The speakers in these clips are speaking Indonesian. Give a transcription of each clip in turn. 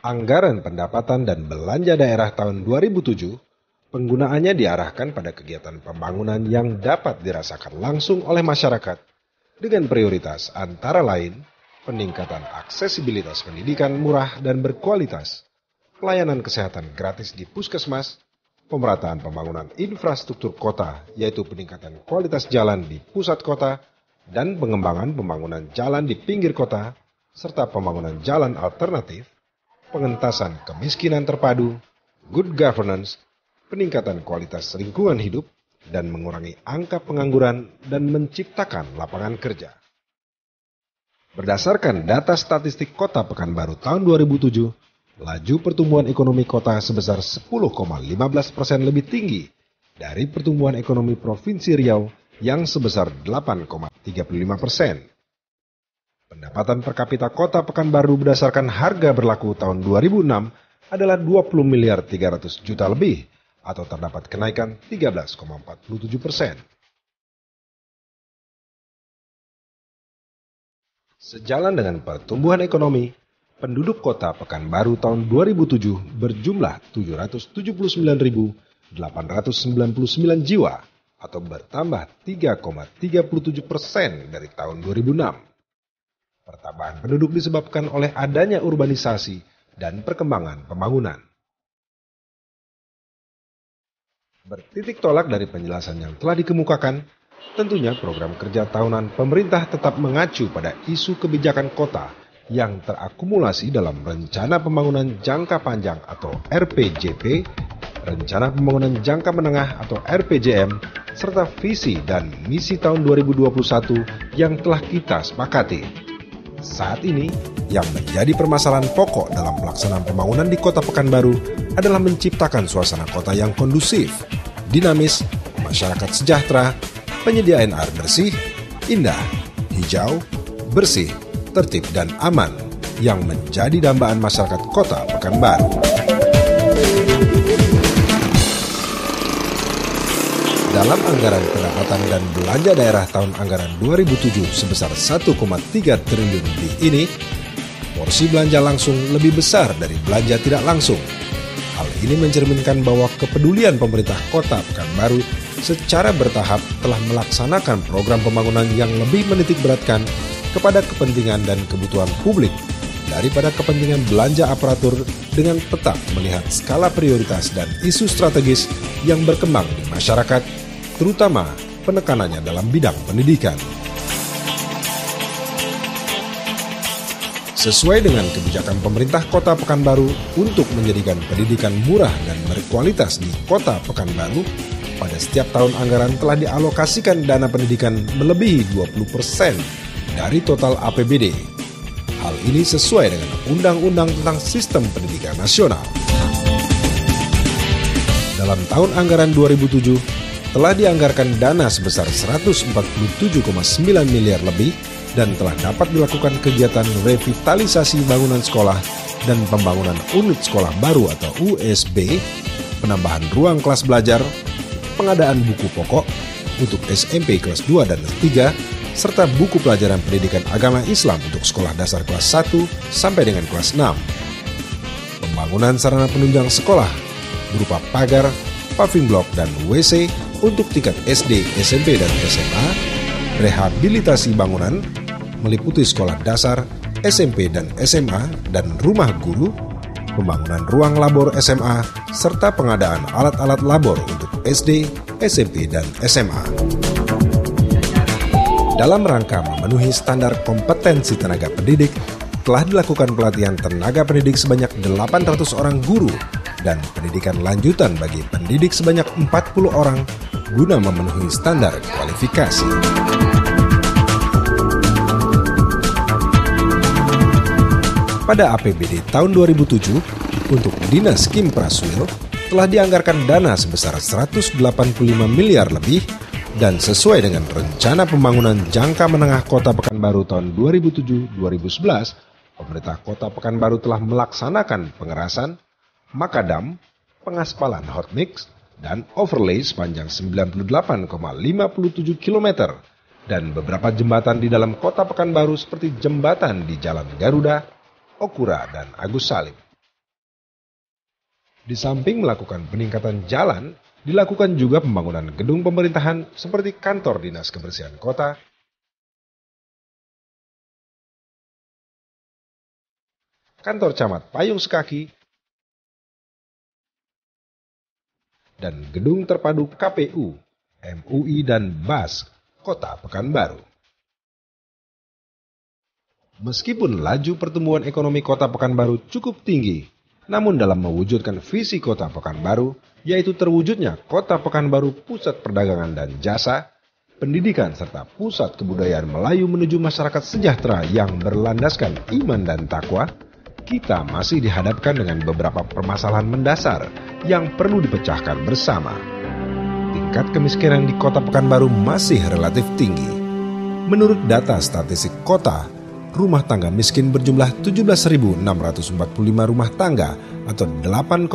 Anggaran pendapatan dan belanja daerah tahun 2007, penggunaannya diarahkan pada kegiatan pembangunan yang dapat dirasakan langsung oleh masyarakat dengan prioritas antara lain peningkatan aksesibilitas pendidikan murah dan berkualitas, pelayanan kesehatan gratis di puskesmas, pemerataan pembangunan infrastruktur kota yaitu peningkatan kualitas jalan di pusat kota dan pengembangan pembangunan jalan di pinggir kota, serta pembangunan jalan alternatif, pengentasan kemiskinan terpadu, good governance, peningkatan kualitas lingkungan hidup, dan mengurangi angka pengangguran dan menciptakan lapangan kerja. Berdasarkan data statistik Kota Pekanbaru tahun 2007, laju pertumbuhan ekonomi kota sebesar 10,15% lebih tinggi dari pertumbuhan ekonomi Provinsi Riau yang sebesar 8,35%. Pendapatan per kapita Kota Pekanbaru berdasarkan harga berlaku tahun 2006 adalah 20 miliar 300 juta lebih atau terdapat kenaikan 13,47%. Sejalan dengan pertumbuhan ekonomi, penduduk Kota Pekanbaru tahun 2007 berjumlah 779.899 jiwa atau bertambah 3,37% dari tahun 2006. Pertambahan penduduk disebabkan oleh adanya urbanisasi dan perkembangan pembangunan. Bertitik tolak dari penjelasan yang telah dikemukakan, tentunya program kerja tahunan pemerintah tetap mengacu pada isu kebijakan kota yang terakumulasi dalam Rencana Pembangunan Jangka Panjang atau RPJP, Rencana Pembangunan Jangka Menengah atau RPJM, serta visi dan misi tahun 2021 yang telah kita sepakati. Saat ini, yang menjadi permasalahan pokok dalam pelaksanaan pembangunan di Kota Pekanbaru adalah menciptakan suasana kota yang kondusif, dinamis, masyarakat sejahtera, penyediaan air bersih, indah, hijau, bersih, tertib, dan aman yang menjadi dambaan masyarakat Kota Pekanbaru. Dalam anggaran pendapatan dan belanja daerah tahun anggaran 2007 sebesar 1,3 triliun lebih ini, porsi belanja langsung lebih besar dari belanja tidak langsung. Hal ini mencerminkan bahwa kepedulian pemerintah Kota Pekanbaru secara bertahap telah melaksanakan program pembangunan yang lebih menitik beratkan kepada kepentingan dan kebutuhan publik daripada kepentingan belanja aparatur dengan tetap melihat skala prioritas dan isu strategis yang berkembang di masyarakat, terutama penekanannya dalam bidang pendidikan. Sesuai dengan kebijakan pemerintah Kota Pekanbaru untuk menjadikan pendidikan murah dan berkualitas di Kota Pekanbaru, pada setiap tahun anggaran telah dialokasikan dana pendidikan melebihi 20% dari total APBD. Hal ini sesuai dengan Undang-Undang tentang Sistem Pendidikan Nasional. Dalam tahun anggaran 2007, telah dianggarkan dana sebesar 147,9 miliar lebih dan telah dapat dilakukan kegiatan revitalisasi bangunan sekolah dan pembangunan unit sekolah baru atau USB, penambahan ruang kelas belajar, pengadaan buku pokok untuk SMP kelas 2 dan 3, serta buku pelajaran pendidikan agama Islam untuk sekolah dasar kelas 1 sampai dengan kelas 6. Pembangunan sarana penunjang sekolah berupa pagar, paving block, dan WC untuk tingkat SD, SMP, dan SMA, rehabilitasi bangunan meliputi sekolah dasar, SMP, dan SMA, dan rumah guru, pembangunan ruang labor SMA, serta pengadaan alat-alat labor untuk SD, SMP, dan SMA. Dalam rangka memenuhi standar kompetensi tenaga pendidik, telah dilakukan pelatihan tenaga pendidik sebanyak 800 orang guru dan pendidikan lanjutan bagi pendidik sebanyak 40 orang guna memenuhi standar kualifikasi. Pada APBD tahun 2007, untuk Dinas Kim Praswil telah dianggarkan dana sebesar 185 miliar lebih dan sesuai dengan Rencana Pembangunan Jangka Menengah Kota Pekanbaru tahun 2007-2011, pemerintah Kota Pekanbaru telah melaksanakan pengerasan, makadam, pengaspalan hot mix, dan overlay sepanjang 98,57 km dan beberapa jembatan di dalam Kota Pekanbaru seperti jembatan di Jalan Garuda, Okura, dan Agus Salim. Di samping melakukan peningkatan jalan, dilakukan juga pembangunan gedung pemerintahan seperti kantor Dinas Kebersihan Kota, kantor camat Payung Sekaki, dan gedung terpadu KPU, MUI, dan BAS Kota Pekanbaru. Meskipun laju pertumbuhan ekonomi Kota Pekanbaru cukup tinggi, namun dalam mewujudkan visi Kota Pekanbaru, yaitu terwujudnya Kota Pekanbaru pusat perdagangan dan jasa, pendidikan serta pusat kebudayaan Melayu menuju masyarakat sejahtera yang berlandaskan iman dan takwa, kita masih dihadapkan dengan beberapa permasalahan mendasar yang perlu dipecahkan bersama. Tingkat kemiskinan di Kota Pekanbaru masih relatif tinggi. Menurut data statistik kota, rumah tangga miskin berjumlah 17.645 rumah tangga atau 8,3%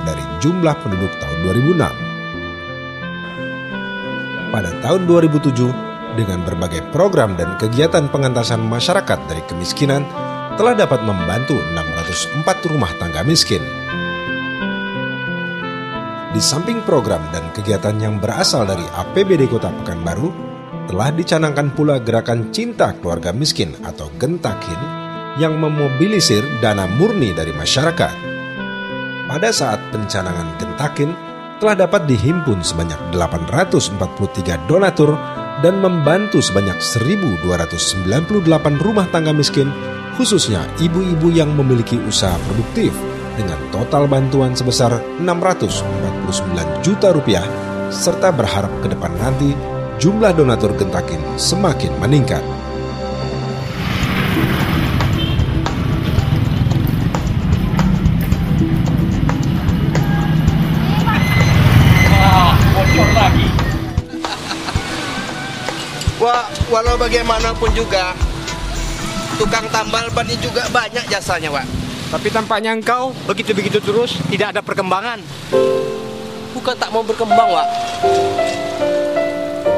dari jumlah penduduk tahun 2006. Pada tahun 2007, dengan berbagai program dan kegiatan pengentasan masyarakat dari kemiskinan, telah dapat membantu 604 rumah tangga miskin. Di samping program dan kegiatan yang berasal dari APBD Kota Pekanbaru, telah dicanangkan pula gerakan Cinta Keluarga Miskin atau Gentakin yang memobilisir dana murni dari masyarakat. Pada saat pencanangan Gentakin, telah dapat dihimpun sebanyak 843 donatur dan membantu sebanyak 1.298 rumah tangga miskin, khususnya ibu-ibu yang memiliki usaha produktif, dengan total bantuan sebesar 649 juta rupiah, serta berharap ke depan nanti jumlah donatur Gentakin semakin meningkat. Walau bagaimanapun juga, tukang tambal ban ini juga banyak jasanya, Pak. Tapi tampaknya engkau begitu-begitu terus, tidak ada perkembangan. Bukan tak mau berkembang, Pak.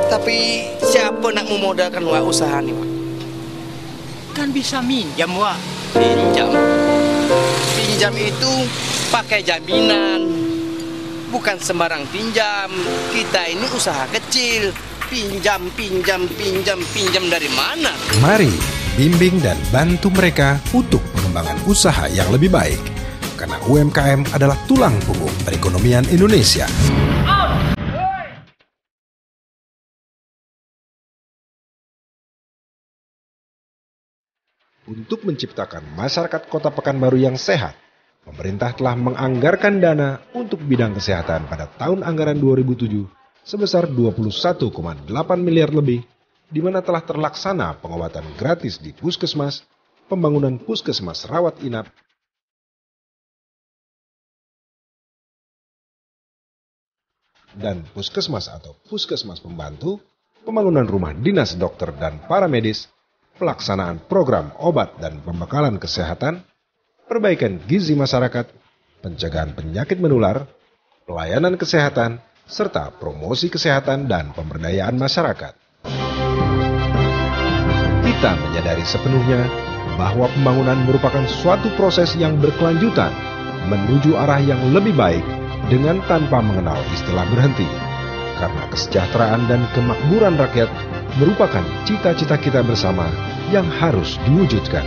Tapi siapa nak memodalkan Wak usaha nih, Wak? Kan bisa minjam, Wak. Pinjam. Pinjam itu pakai jaminan. Bukan sembarang pinjam. Kita ini usaha kecil. Pinjam dari mana? Mari bimbing dan bantu mereka untuk pengembangan usaha yang lebih baik. Karena UMKM adalah tulang punggung perekonomian Indonesia. Untuk menciptakan masyarakat Kota Pekanbaru yang sehat, pemerintah telah menganggarkan dana untuk bidang kesehatan pada tahun anggaran 2007 sebesar 21,8 miliar lebih, di mana telah terlaksana pengobatan gratis di puskesmas, pembangunan puskesmas rawat inap, dan puskesmas atau puskesmas pembantu, pembangunan rumah dinas dokter dan paramedis, pelaksanaan program obat dan pembekalan kesehatan, perbaikan gizi masyarakat, pencegahan penyakit menular, pelayanan kesehatan, serta promosi kesehatan dan pemberdayaan masyarakat. Kita menyadari sepenuhnya bahwa pembangunan merupakan suatu proses yang berkelanjutan menuju arah yang lebih baik dengan tanpa mengenal istilah berhenti. Karena kesejahteraan dan kemakmuran rakyat merupakan cita-cita kita bersama yang harus diwujudkan.